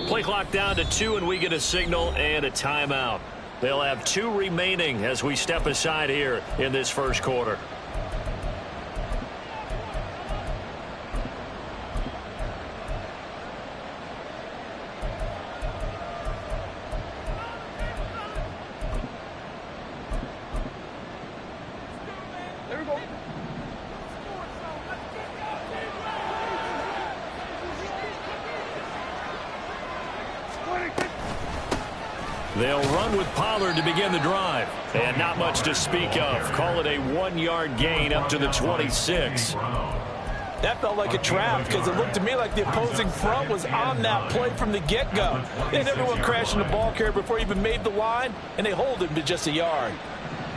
Play clock down to 2, and we get a signal and a timeout. They'll have 2 remaining as we step aside here in this first quarter. They'll run with Pollard to begin the drive. And not much to speak of. Call it a 1-yard gain up to the 26. That felt like a trap because it looked to me like the opposing front was on that play from the get-go. They had everyone crashing the ball carrier before he even made the line, and they hold him to just a yard.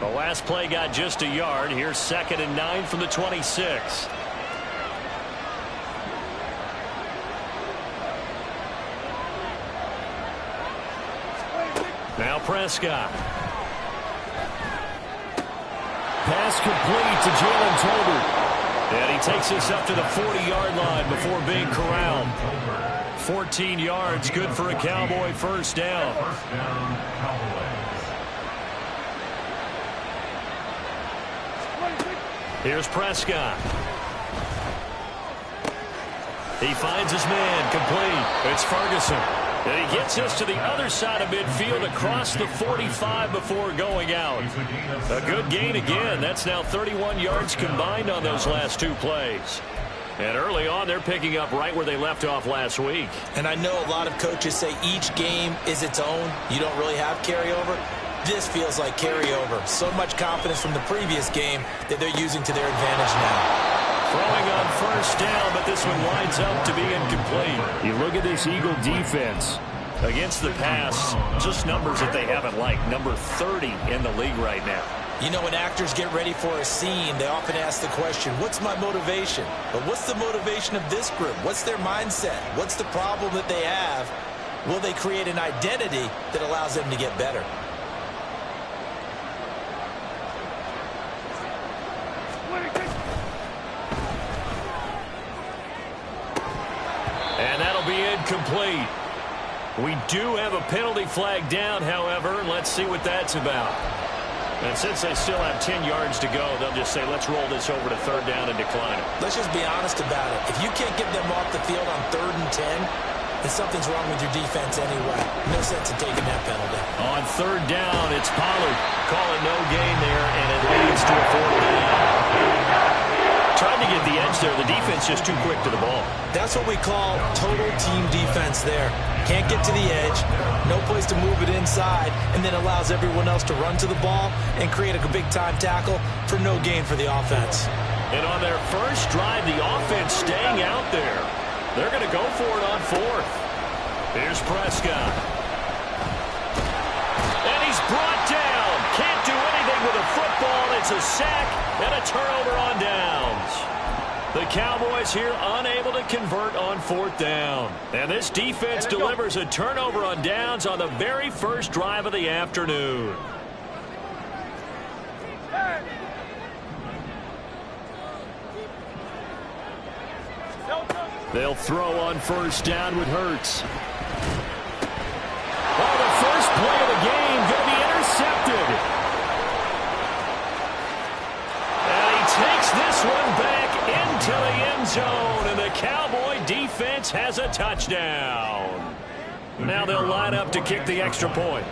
The last play got just a yard. Here's 2nd and 9 from the 26. Now Prescott. Pass complete to Jalen Tolbert. And he takes us up to the 40-yard line before being corralled. 14 yards, good for a Cowboy first down. Here's Prescott. He finds his man, complete. It's Ferguson. And he gets us to the other side of midfield across the 45 before going out. A good gain again. That's now 31 yards combined on those last 2 plays. And early on, they're picking up right where they left off last week. And I know a lot of coaches say each game is its own. You don't really have carryover. This feels like carryover. So much confidence from the previous game that they're using to their advantage now. Throwing on first down, but this one winds up to be incomplete. You look at this Eagle defense against the pass, just numbers that they haven't liked. Number 30 in the league right now. You know, when actors get ready for a scene, they often ask the question, what's my motivation? But what's the motivation of this group? What's their mindset? What's the problem that they have? Will they create an identity that allows them to get better? And that'll be incomplete. We do have a penalty flag down, however, and let's see what that's about. And since they still have 10 yards to go, they'll just say, let's roll this over to 3rd down and decline it. Let's just be honest about it. If you can't get them off the field on 3rd and 10, then something's wrong with your defense anyway. No sense in taking that penalty. On 3rd down, it's Pollard. Call it no gain there, and it leads to a 4th down. Trying to get the edge there. The defense just too quick to the ball. That's what we call total team defense there. Can't get to the edge, no place to move it inside, and then allows everyone else to run to the ball and create a big-time tackle for no gain for the offense. And on their first drive, the offense staying out there. They're going to go for it on 4th. Here's Prescott. And he's brought down. Can't do anything with a football. It's a sack and a turnover on downs. The Cowboys here unable to convert on 4th down. And this defense delivers a turnover on downs on the very first drive of the afternoon. They'll throw on first down with Hurts. Oh, the first play of the game going to be intercepted. And he takes this one back into the end zone, and the Cowboy defense has a touchdown. Now they'll line up to kick the extra point.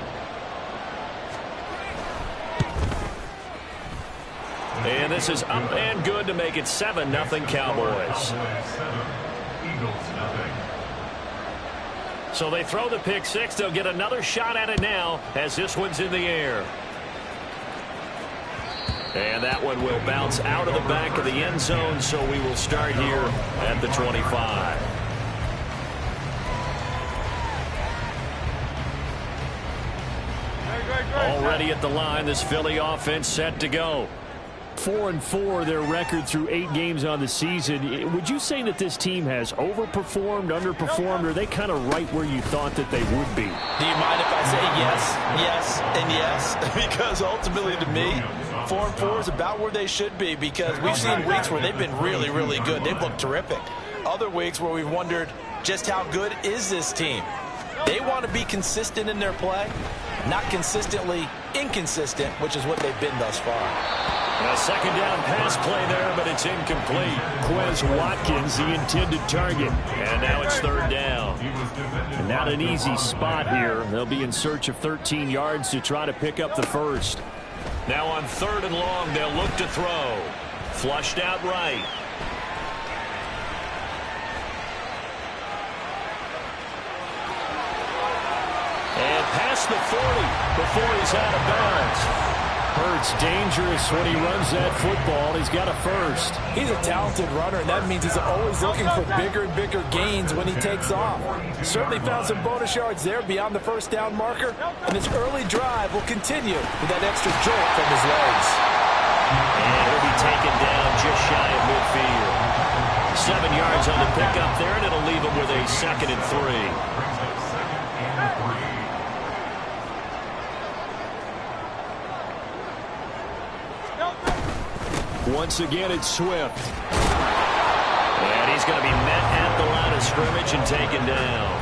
And this is up and good to make it 7-0 Cowboys. So they throw the pick six. They'll get another shot at it now as this one's in the air. And that one will bounce out of the back of the end zone, so we will start here at the 25. Already at the line, this Philly offense set to go. 4-4, their record through 8 games on the season. Would you say that this team has overperformed, underperformed, or are they kind of right where you thought that they would be? Do you mind if I say yes, yes, and yes? Because ultimately to me, 4-4 is about where they should be, because we've seen weeks where they've been really, really good. They've looked terrific. Other weeks where we've wondered just how good is this team. They want to be consistent in their play, not consistently inconsistent, which is what they've been thus far. A second down pass play there, but it's incomplete. Quez Watkins, the intended target. And now it's third down. And not an easy spot here. They'll be in search of 13 yards to try to pick up the first. Now on third and long, they'll look to throw. Flushed out right. And past the 40 before he's out of bounds. Hurts dangerous when he runs that football. He's got a first. He's a talented runner, and that means he's always looking for bigger and bigger gains when he takes off. Certainly found some bonus yards there beyond the first down marker, and his early drive will continue with that extra jolt from his legs. And he'll be taken down just shy of midfield. 7 yards on the pickup there, and it'll leave him with a 2nd and 3. Once again, it's Swift. And he's going to be met at the line of scrimmage and taken down.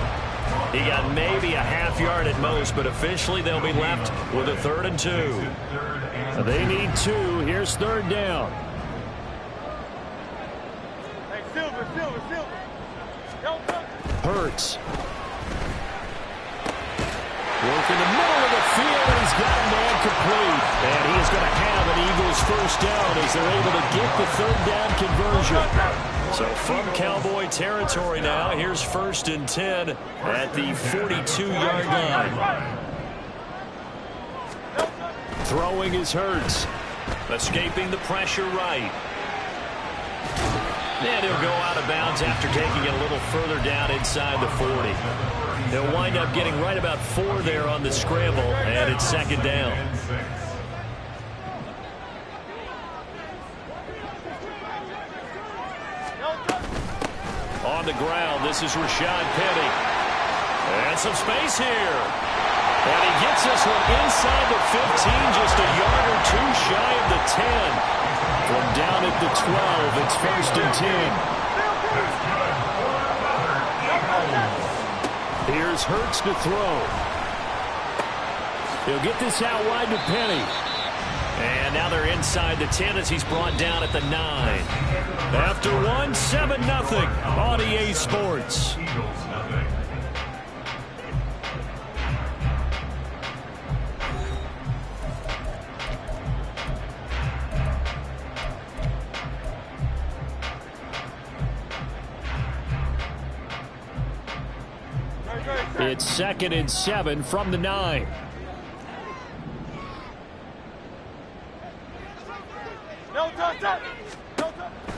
He got maybe a half yard at most, but officially they'll be left with a 3rd and 2. They need 2. Here's third down. Hurts. Work in the middle of the field, and he's got a man complete. And he is going to have an Eagles first down as they're able to get the third down conversion. So from Cowboy territory now, here's 1st and 10 at the 42-yard line. Throwing is Hurts. Escaping the pressure right. And he'll go out of bounds after taking it a little further down inside the 40. He'll wind up getting right about 4 there on the scramble, and it's 2nd down. On the ground, this is Rashad Penny. And some space here. And he gets this one inside the 15, just a yard or 2 shy of the 10. From down at the 12, it's 1st and 10. Here's Hurts to throw. He'll get this out wide to Penny. And now they're inside the 10 as he's brought down at the 9. After one, 7-0 on EA Sports. It's 2nd and 7 from the 9.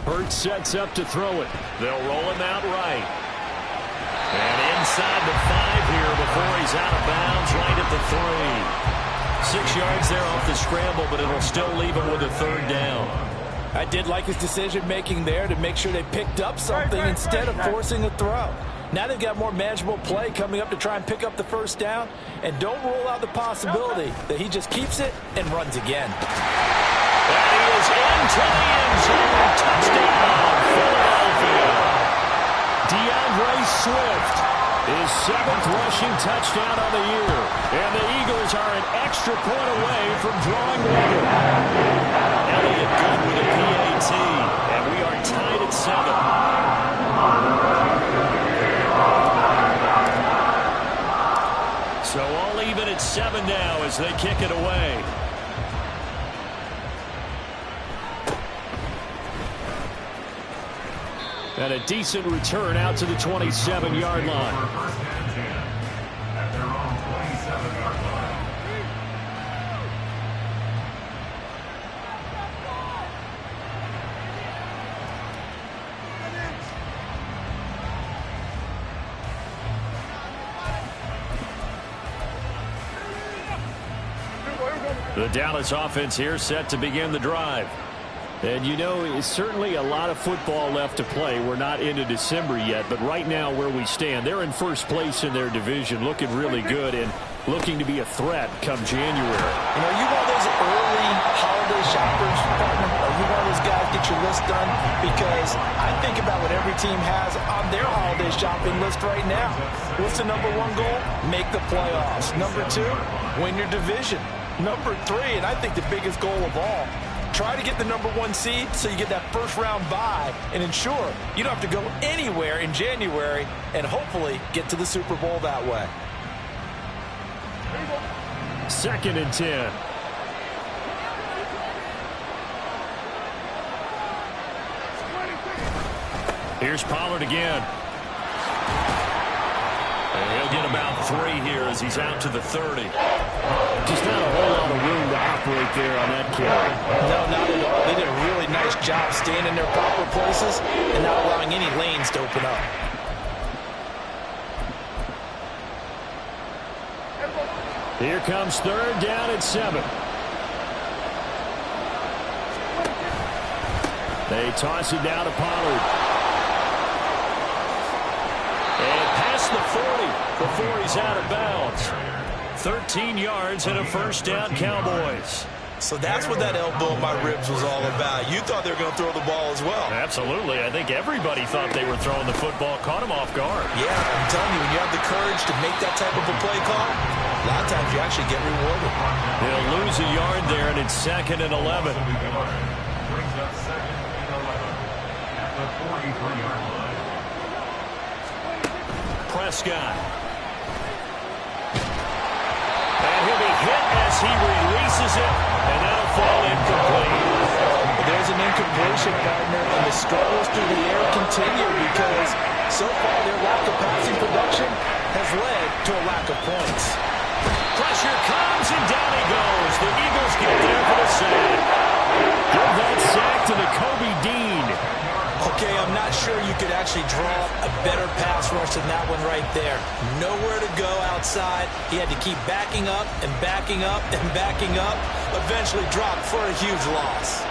Hurts sets up to throw it. They'll roll him out right. And inside the 5 here before he's out of bounds, right at the 3. 6 yards there off the scramble, but it'll still leave him with a 3rd down. I did like his decision-making there to make sure they picked up something instead of forcing a throw. Now they've got more manageable play coming up to try and pick up the first down. And don't rule out the possibility that he just keeps it and runs again. And he is into the end zone. Touchdown, Philadelphia. DeAndre Swift, his 7th rushing touchdown on the year. And the Eagles are an extra point away from drawing level. Elliott good with a PAT. And we are tied at 7. So all even at 7 now as they kick it away. And a decent return out to the 27-yard line. The Dallas offense here set to begin the drive. And you know, it's certainly a lot of football left to play. We're not into December yet, but right now where we stand, they're in first place in their division, looking really good. And looking to be a threat come January. You know, are you one of those early holiday shoppers, partner? Are you one of those guys get your list done? Because I think about what every team has on their holiday shopping list right now. What's the number one goal? Make the playoffs. Number two, win your division. Number three, and I think the biggest goal of all, try to get the number one seed so you get that first round bye and ensure you don't have to go anywhere in January and hopefully get to the Super Bowl that way. 2nd and 10. Here's Pollard again. And he'll get about 3 here as he's out to the 30. Just not a whole lot of room to operate there on that carry. No, not at all. They did a really nice job staying in their proper places and not allowing any lanes to open up. Here comes 3rd down and 7. They toss it down to Pollard. And past the 40 before he's out of bounds. 13 yards and a first down, Cowboys. So that's what that elbow in my ribs was all about. You thought they were going to throw the ball as well. Absolutely. I think everybody thought they were throwing the football. Caught him off guard. Yeah, I'm telling you, when you have the courage to make that type of a play call, a lot of times you actually get rewarded. They'll lose a yard there, and it's 2nd and 11. Prescott. And he'll be hit as he releases it, and that'll fall incomplete. There's an incompletion, partner, and the struggles through the air continue because so far their lack of passing production has led to a lack of points. Pressure comes, and down he goes. The Eagles get there for the sack. Give that sack to the Kobe Dean. Okay, I'm not sure you could actually draw a better pass rush than that one right there. Nowhere to go outside. He had to keep backing up and backing up and backing up. Eventually dropped for a huge loss.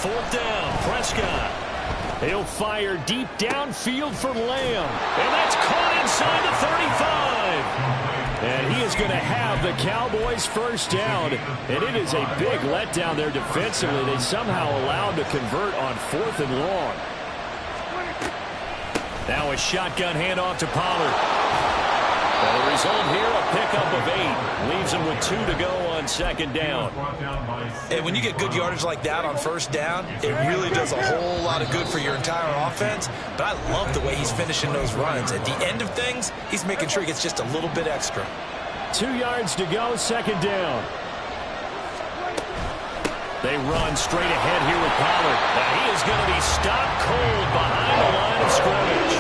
4th down, Prescott. He'll fire deep downfield for Lamb. And that's caught inside the 35. And he is going to have the Cowboys first down. And it is a big letdown there defensively. They somehow allowed to convert on 4th and long. Now a shotgun handoff to Pollard. And the result here, a pickup of 8. Leaves him with 2 to go on 2nd down. And when you get good yardage like that on 1st down, it really does a whole lot of good for your entire offense. But I love the way he's finishing those runs. At the end of things, he's making sure he gets just a little bit extra. 2 yards to go, 2nd down. They run straight ahead here with Pollard. Now he is going to be stopped cold behind the line of scrimmage.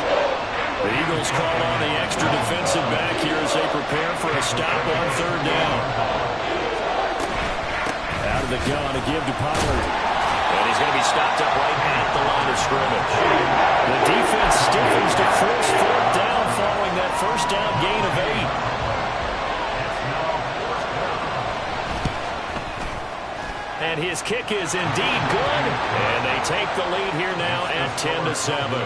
The Eagles call on the extra defensive back here as they prepare for a stop on 3rd down. Out of the gun to give to Pollard. And he's going to be stopped up right at the line of scrimmage. The defense stiffens to force 4th down following that first down gain of 8. And his kick is indeed good. And they take the lead here now at 10-7.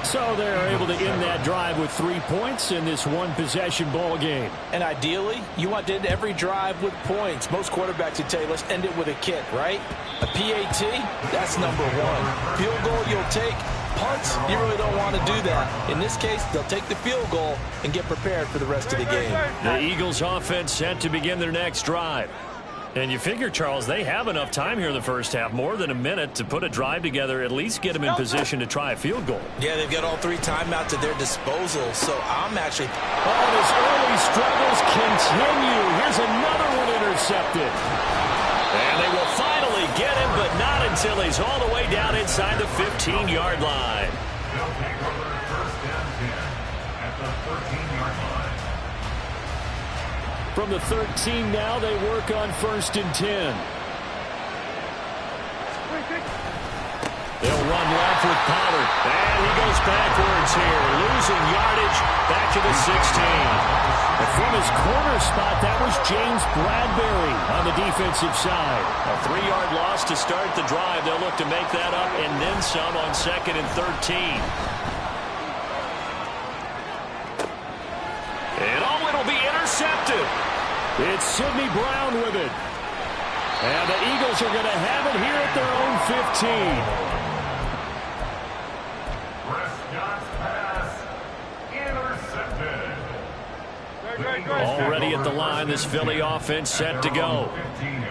So they're able to end that drive with 3 points in this one-possession ball game. And ideally, you want to end every drive with points. Most quarterbacks would tell you, let's end it with a kick, right? A PAT, that's number 1. Field goal you'll take. Punts, you really don't want to do that. In this case, they'll take the field goal and get prepared for the rest of the game. The Eagles offense set to begin their next drive. And you figure, Charles, they have enough time here in the first half, more than a minute, to put a drive together, at least get them in position to try a field goal. Yeah, they've got all 3 timeouts at their disposal, so I'm actually... Oh, his early struggles continue. Here's another one intercepted. And they will finally get him, but not until he's all the way down inside the 15-yard line. From the 13 now, they work on 1st and 10. They'll run left with Pollard. And he goes backwards here, losing yardage back to the 16. And from his corner spot, that was James Bradbury on the defensive side. A 3-yard loss to start the drive. They'll look to make that up and then some on 2nd and 13. And it'll be intercepted. It's Sidney Brown with it. And the Eagles are going to have it here at their own 15. Already at the line, this Philly offense set to go.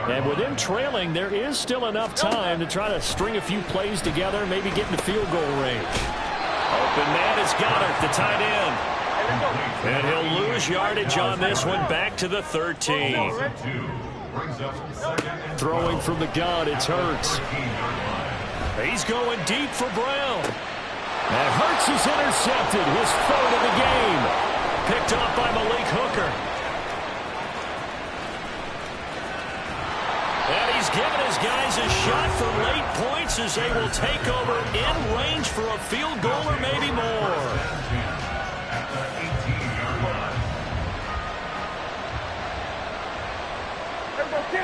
And with them trailing, there is still enough time to try to string a few plays together, maybe get into field goal range. Open man is Goddard, the tight end. And he'll lose yardage on this one, back to the 13. Throwing from the gun, it's Hurts. He's going deep for Brown. And Hurts is intercepted, his 3rd of the game. Picked up by Malik Hooker. And he's given his guys a shot for late points as they will take over in range for a field goal or maybe more. Here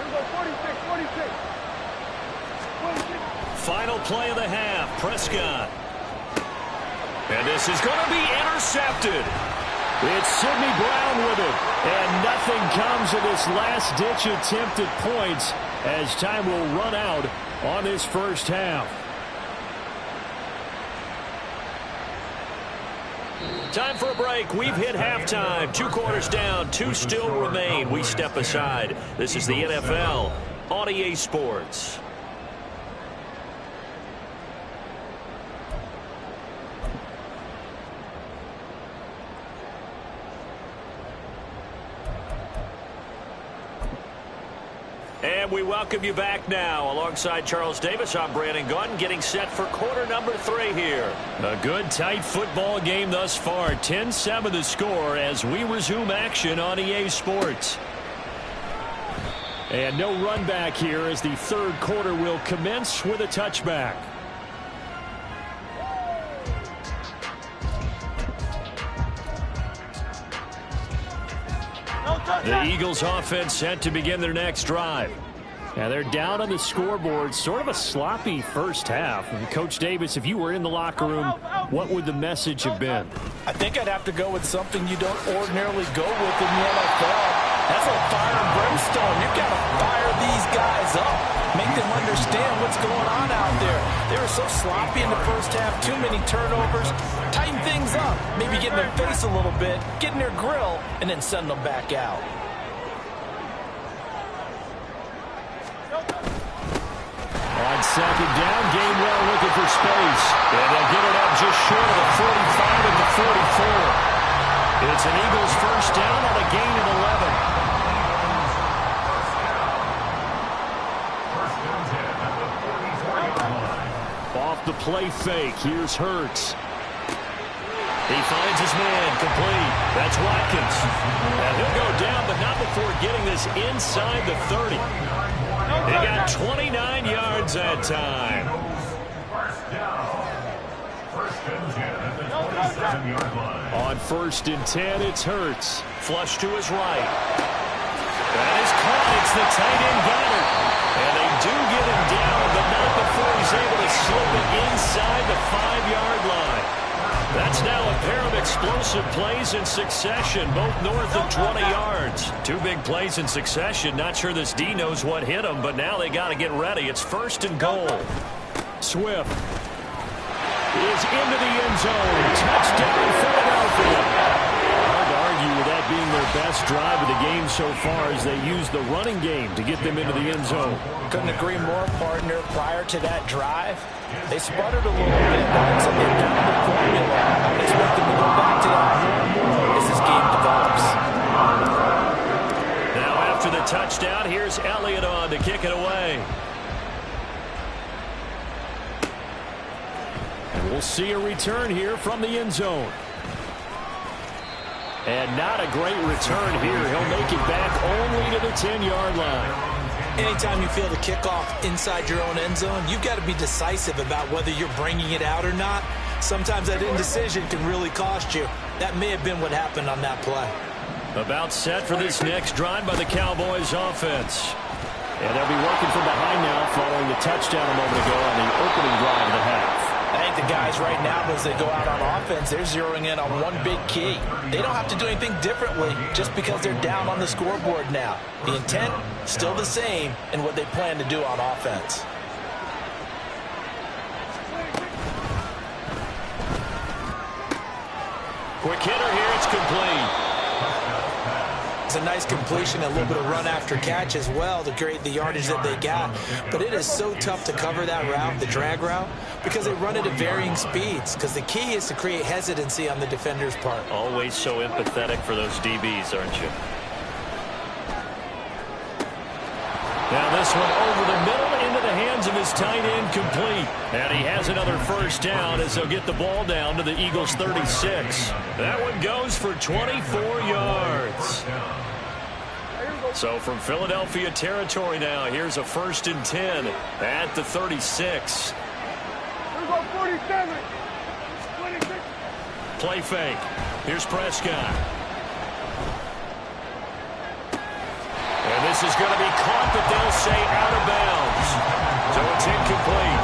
we go, 46. Final play of the half, Prescott. And this is going to be intercepted. It's Sidney Brown with it. And nothing comes of this last-ditch attempt at points as time will run out on this first half. Time for a break. We've hit halftime. 2 quarters down, 2 still remain. We step aside. This is the NFL on EA Sports. And we welcome you back now. Alongside Charles Davis, I'm Brandon Gaudin, getting set for quarter number 3 here. A good, tight football game thus far. 10-7 the score as we resume action on EA Sports. And no run back here as the 3rd quarter will commence with a touchback. The Eagles offense set to begin their next drive. Now they're down on the scoreboard, sort of a sloppy first half. And Coach Davis, if you were in the locker room, what would the message have been? I think I'd have to go with something you don't ordinarily go with in the NFL. That's like fire and brimstone. You've got to fire these guys up. Make them understand what's going on out there. They were so sloppy in the first half. Too many turnovers. Tighten things up. Maybe get in their face a little bit. Get in their grill. And then send them back out. On 2nd down, Gainwell looking for space. And they'll get it up just short of the 45 and the 44. It's an Eagles first down on a gain of 11. Off the play fake, here's Hurts. He finds his man, complete. That's Watkins. And he'll go down, but not before getting this inside the 30. He got 29 yards that time. On 1st and 10, it's Hurts. Flush to his right. That is caught. It's the tight end Goddard. And they do get him down, but not before he's able to slip it inside the 5-yard line. That's now a pair of explosive plays in succession, both north of 20 yards. 2 big plays in succession. Not sure this D knows what hit him, but now they got to get ready. It's 1st and goal. Swift is into the end zone. Touchdown, Philadelphia. Hard to argue with that being their best drive of the game so far as they used the running game to get them into the end zone. Couldn't agree more, partner. Prior to that drive, they sputtered a little bit. So they found the formula. I would expect them to go back to that more and more as this game develops. Now after the touchdown, here's Elliott on to kick it away. And we'll see a return here from the end zone. And not a great return here. He'll make it back only to the 10-yard line. Anytime you feel the kickoff inside your own end zone, you've got to be decisive about whether you're bringing it out or not. Sometimes that indecision can really cost you. That may have been what happened on that play. About set for this next drive by the Cowboys offense. And they'll be working from behind now following the touchdown a moment ago on the opening drive of the half. I think the guys right now, as they go out on offense, they're zeroing in on one big key. They don't have to do anything differently just because they're down on the scoreboard now. The intent, still the same in what they plan to do on offense. Quick hitter here, it's complete. It's a nice completion, a little bit of run after catch as well to create the yardage that they got. But it is so tough to cover that route, the drag route, because they run it at varying speeds. Because the key is to create hesitancy on the defender's part. Always so empathetic for those DBs, aren't you? Now this one over the middle into the hands of his tight end, complete. And he has another first down as they'll get the ball down to the Eagles' 36. That one goes for 24 yards. So from Philadelphia territory now, here's a 1st and 10 at the 36. Here we go, 47. 26. Play fake. Here's Prescott. And this is going to be caught, but they'll say out of bounds. So it's incomplete.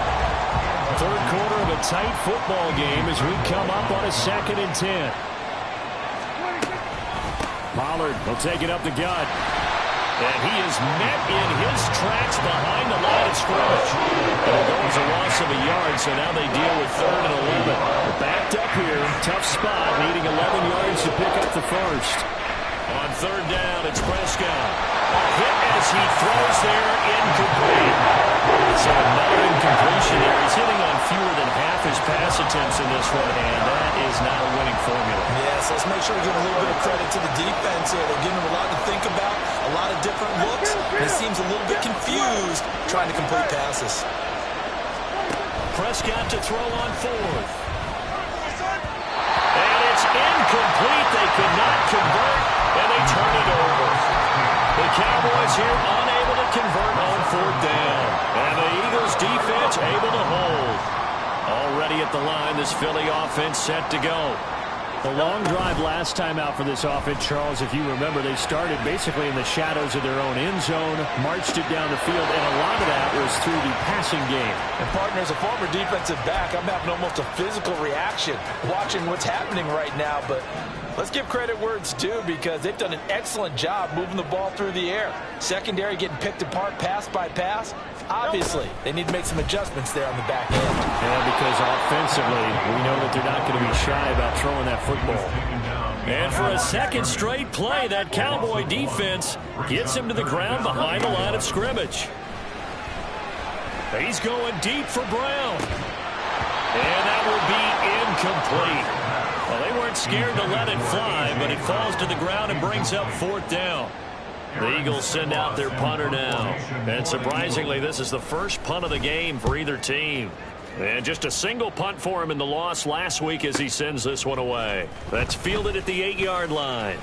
Third quarter of a tight football game as we come up on a 2nd and 10. Pollard will take it up the gut. And he is met in his tracks behind the line of scrimmage. And it goes a loss of a yard, so now they deal with 3rd and 11. They're backed up here. Tough spot, needing 11 yards to pick up the first. On 3rd down, it's Prescott. Hit as he throws there, incomplete. So another incompletion there. He's hitting on fewer than half his pass attempts in this one, and that is not a winning formula. Yes, let's make sure we give a little bit of credit to the defense here. They're giving him a lot to think about, a lot of different looks, and he seems a little bit confused trying to complete passes. Prescott to throw on 4th. And it's incomplete. They could not convert, and they turn it over. The Cowboys here unable to convert on 4th down. And the Eagles defense able to hold. Already at the line, this Philly offense set to go. The long drive last time out for this offense, Charles, if you remember, they started basically in the shadows of their own end zone, marched it down the field, and a lot of that was through the passing game. And, partner, as a former defensive back, I'm having almost a physical reaction watching what's happening right now. But let's give credit where it's due because they've done an excellent job moving the ball through the air. Secondary getting picked apart pass by pass. Obviously, they need to make some adjustments there on the back end. Yeah, because offensively, we know that they're not going to be shy about throwing that football. And for a 2nd straight play, that Cowboy defense gets him to the ground behind the line of scrimmage. He's going deep for Brown. And that will be incomplete. Well, they weren't scared to let it fly, but it falls to the ground and brings up 4th down. The Eagles send out their punter now. And surprisingly, this is the first punt of the game for either team. And just a single punt for him in the loss last week as he sends this one away. That's fielded at the 8-yard line.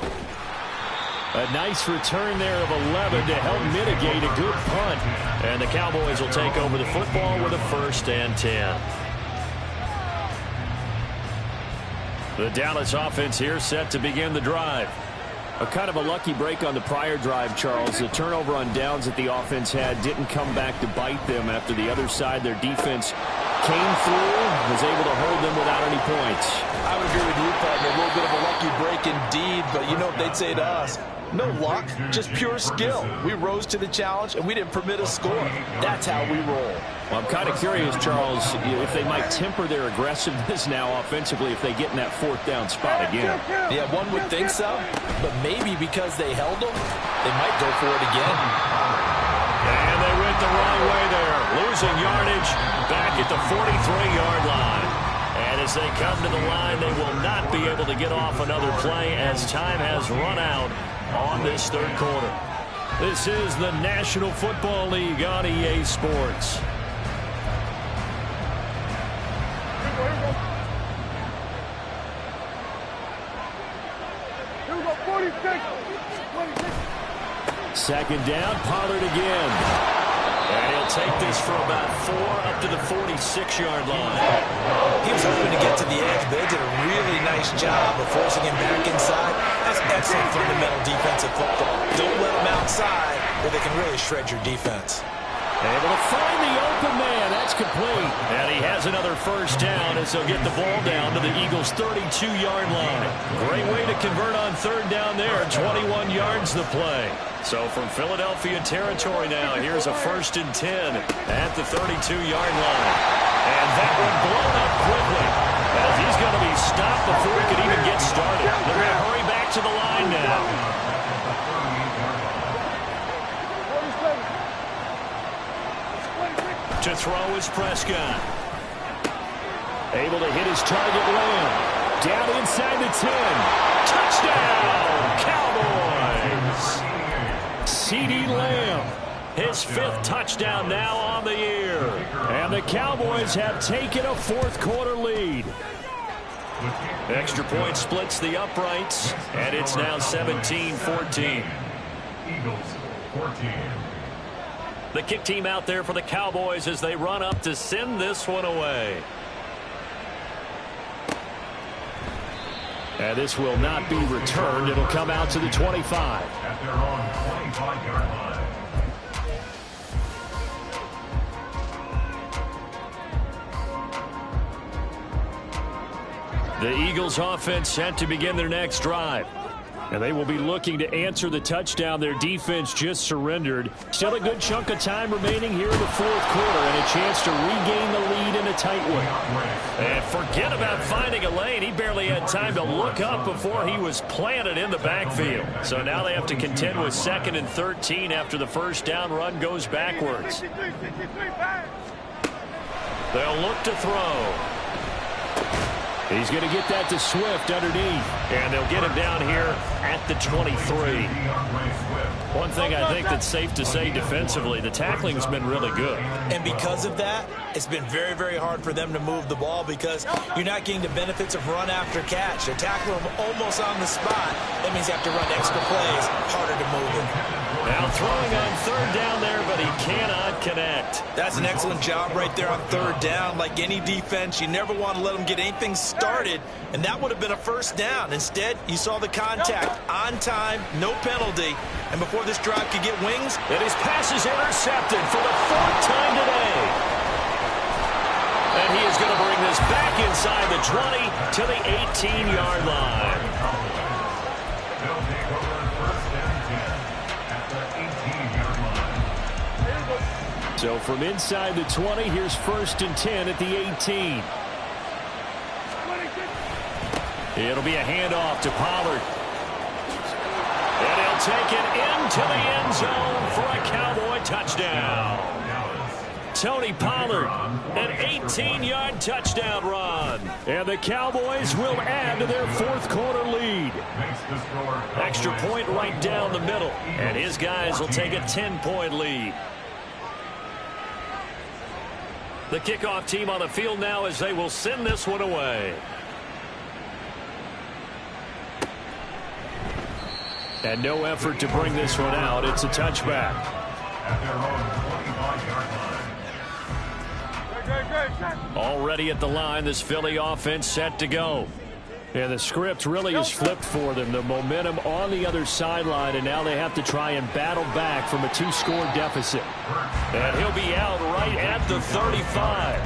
A nice return there of 11 to help mitigate a good punt. And the Cowboys will take over the football with a 1st and 10. The Dallas offense here set to begin the drive. A kind of a lucky break on the prior drive, Charles. The turnover on downs that the offense had didn't come back to bite them after the other side. Their defense came through, was able to hold them without any points. I would agree with you, partner. A little bit of a lucky break indeed, but you know what they'd say to us? No luck, just pure skill. We rose to the challenge, and we didn't permit a score. That's how we roll. Well, I'm kind of curious, Charles, if they might temper their aggressiveness now offensively if they get in that 4th down spot again. Yeah, one would think so, but maybe because they held them, they might go for it again. And they went the wrong way there, losing yardage back at the 43-yard line. And as they come to the line, they will not be able to get off another play as time has run out on this 3rd quarter. This is the National Football League on EA Sports. Here we go, 46. 26. Second down, Pollard again. And he'll take this for about 4 up to the 46-yard line. He was hoping to get to the edge, but they did a really nice job of forcing him back inside. That's excellent fundamental defensive football. Don't let him outside where they can really shred your defense. Able to find the open man. That's complete. And he has another first down as they'll get the ball down to the Eagles' 32-yard line. Great way to convert on third down there. 21 yards the play. So from Philadelphia territory now, here's a 1st and 10 at the 32-yard line. And that one blown up quickly as he's going to be stopped before he could even get started. They're going to hurry back to the line now. To throw is Prescott. Able to hit his target, Lamb. Down inside the 10. Touchdown, Cowboys! CeeDee Lamb, his 5th touchdown now on the year. And the Cowboys have taken a 4th-quarter lead. Extra point splits the uprights, and it's now 17-14. Eagles 14. The kick team out there for the Cowboys as they run up to send this one away. And this will not be returned. It'll come out to the 25. At their own 25-yard line. The Eagles offense set to begin their next drive. And they will be looking to answer the touchdown their defense just surrendered. Still a good chunk of time remaining here in the 4th quarter and a chance to regain the lead in a tight one. And forget about finding a lane. He barely had time to look up before he was planted in the backfield. So now they have to contend with 2nd and 13 after the first down run goes backwards. They'll look to throw. He's going to get that to Swift underneath. And they'll get him down here at the 23. One thing I think that's safe to say defensively, the tackling's been really good. And because of that, it's been very, very hard for them to move the ball because you're not getting the benefits of run after catch. They're tackling him almost on the spot. That means you have to run extra plays, harder to move him. Now throwing on third down there, but he cannot connect. That's an excellent job right there on third down. Like any defense, you never want to let them get anything started, and that would have been a first down. Instead, you saw the contact on time, no penalty, and before this drive could get wings, and his pass is intercepted for the 4th time today. And he is going to bring this back inside the 20 to the 18-yard line. They'll take over 1st and 10 at the 18-yard line. So from inside the 20, here's 1st and 10 at the 18. It'll be a handoff to Pollard. And he'll take it into the end zone for a Cowboy touchdown. Tony Pollard, an 18-yard touchdown run. And the Cowboys will add to their 4th quarter lead. Extra point right down the middle. And his guys will take a 10-point lead. The kickoff team on the field now as they will send this one away. And no effort to bring this one out. It's a touchback. At their own 25-yard line. Already at the line, this Philly offense set to go. And the script really is flipped for them. The momentum on the other sideline, and now they have to try and battle back from a 2-score deficit. And he'll be out right at the 35.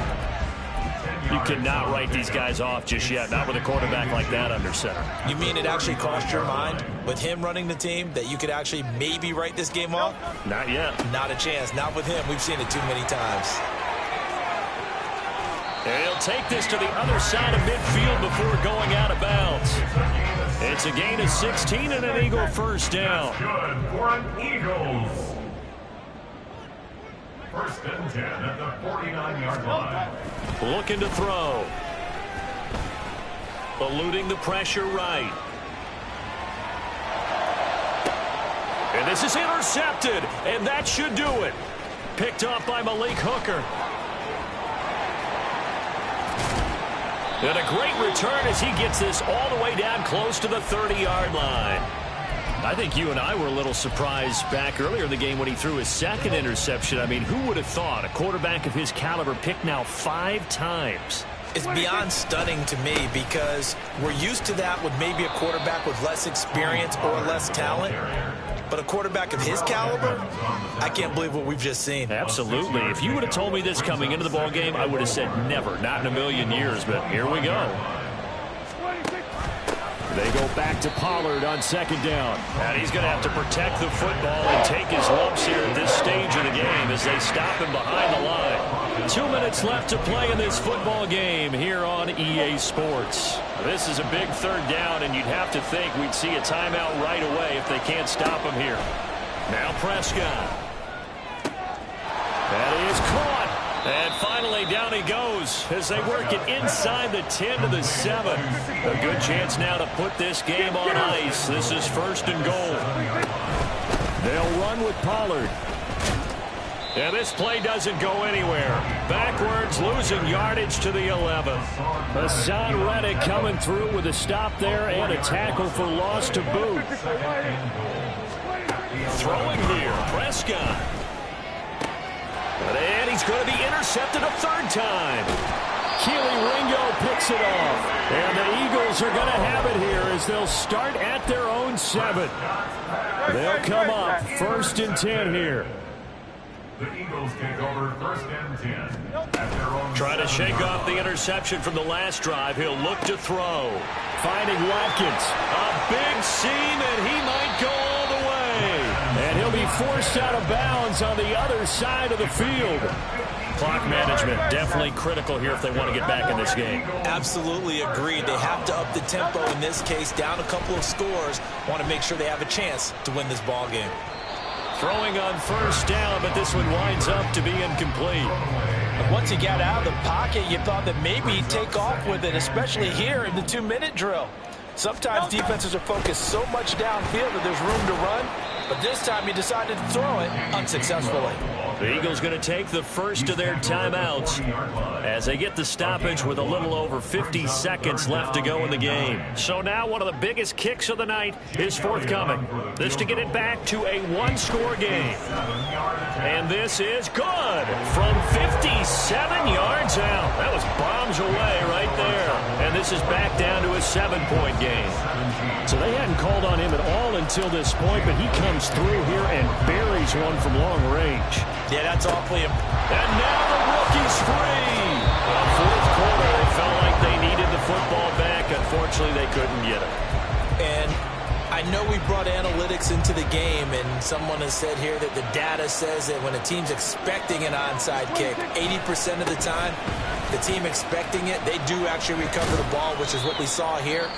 You cannot write these guys off just yet, not with a quarterback like that under center. You mean it actually crossed your mind with him running the team that you could actually maybe write this game off? Not yet. Not a chance. Not with him. We've seen it too many times. And he'll take this to the other side of midfield before going out of bounds. It's a gain of 16 and an Eagle first down. Good for an Eagles. 1st and 10 at the 49-yard line. Looking to throw. Eluding the pressure right. And this is intercepted, and that should do it. Picked off by Malik Hooker. And a great return as he gets this all the way down close to the 30-yard line. I think you and I were a little surprised back earlier in the game when he threw his second interception. I mean, who would have thought a quarterback of his caliber picked now 5 times? It's beyond stunning to me because we're used to that with maybe a quarterback with less experience or less talent. But a quarterback of his caliber, I can't believe what we've just seen. Absolutely. If you would have told me this coming into the ball game, I would have said never, not in a million years. But here we go. They go back to Pollard on second down. And he's going to have to protect the football and take his lumps here at this stage of the game as they stop him behind the line. 2 minutes left to play in this football game here on EA Sports. This is a big third down, and you'd have to think we'd see a timeout right away if they can't stop him here. Now Prescott. That is caught. And finally, down he goes as they work it inside the 10 to the 7. A good chance now to put this game on ice. This is 1st and goal. They'll run with Pollard. And this play doesn't go anywhere. Backwards, losing yardage to the 11. Hassan Reddick coming through with a stop there and a tackle for loss to boot. Throwing here, Prescott. And he's going to be intercepted a 3rd time. Keely Ringo picks it off. And the Eagles are going to have it here as they'll start at their own 7. They'll come up 1st and 10 here. The Eagles take over 1st and 10 at their own. Trying to shake off the interception from the last drive. He'll look to throw. Finding Watkins. A big seam, and he might go all the way. And he'll be forced out of bounds on the other side of the field. Clock management definitely critical here if they want to get back in this game. Absolutely agreed. They have to up the tempo in this case, down a couple of scores. Want to make sure they have a chance to win this ball game. Throwing on 1st down, but this one winds up to be incomplete. Once he got out of the pocket, you thought that maybe he'd take off with it, especially here in the 2-minute drill. Sometimes defenses are focused so much downfield that there's room to run, but this time he decided to throw it unsuccessfully. The Eagles going to take the first of their timeouts as they get the stoppage with a little over 50 seconds left to go in the game. So now one of the biggest kicks of the night is forthcoming. This to get it back to a 1-score game. And this is good from 57 yards out. That was bombs away right there. And this is back down to a 7-point game. So they hadn't called on him at all until this point, but he comes through here and buries one from long range. Yeah, that's awfully important. And now the rookie's free. Well, 4th quarter, they felt like they needed the football back. Unfortunately, they couldn't get it. And I know we brought analytics into the game, and someone has said here that the data says that when a team's expecting an onside kick, 80% of the time, the team expecting it, they do actually recover the ball, which is what we saw here.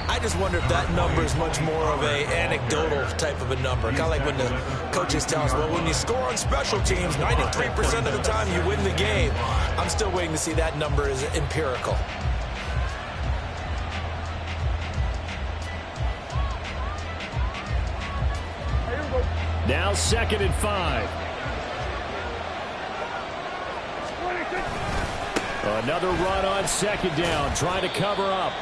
I just wonder if that number is much more of a anecdotal type of a number. Kind of like when the coaches tell us, well, when you score on special teams, 93% of the time you win the game. I'm still waiting to see that number is empirical. Now 2nd and 5. Another run on 2nd down, trying to cover up.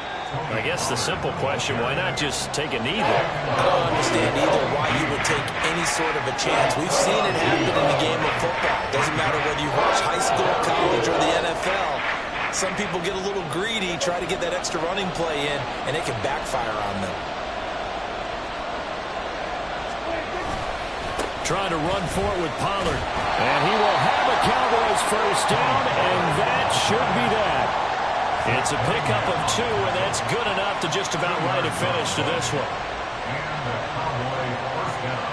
I guess the simple question, why not just take a knee there? I don't understand either why you would take any sort of a chance. We've seen it happen in the game of football. Doesn't matter whether you watch high school, college, or the NFL. Some people get a little greedy, try to get that extra running play in, and it can backfire on them. Trying to run for it with Pollard. And he will have a Cowboys 1st down, and that should be that. It's a pickup of 2, and that's good enough to just about write a finish to this one. And the Cowboy 1st down.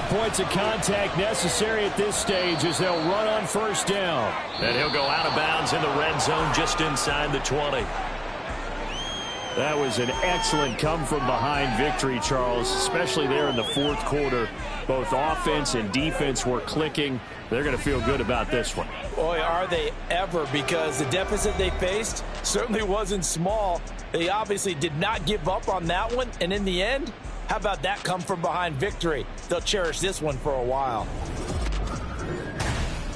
Points of contact necessary at this stage as they'll run on 1st down. And he'll go out of bounds in the red zone just inside the 20. That was an excellent come-from-behind victory, Charles, especially there in the 4th quarter. Both offense and defense were clicking. They're going to feel good about this one. Boy, are they ever, because the deficit they faced certainly wasn't small. They obviously did not give up on that one, and in the end, How about that come from behind victory? They'll cherish this one for a while.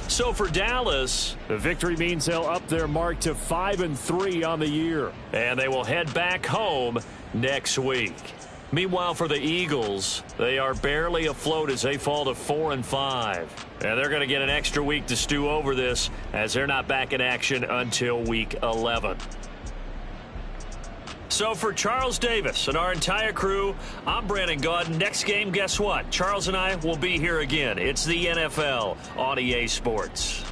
So for Dallas, the victory means they'll up their mark to 5-3 on the year. And they will head back home next week. Meanwhile, for the Eagles, they are barely afloat as they fall to 4-5. And they're going to get an extra week to stew over this as they're not back in action until week 11. So for Charles Davis and our entire crew, I'm Brandon Gaudin. Next game, guess what? Charles and I will be here again. It's the NFL on EA Sports.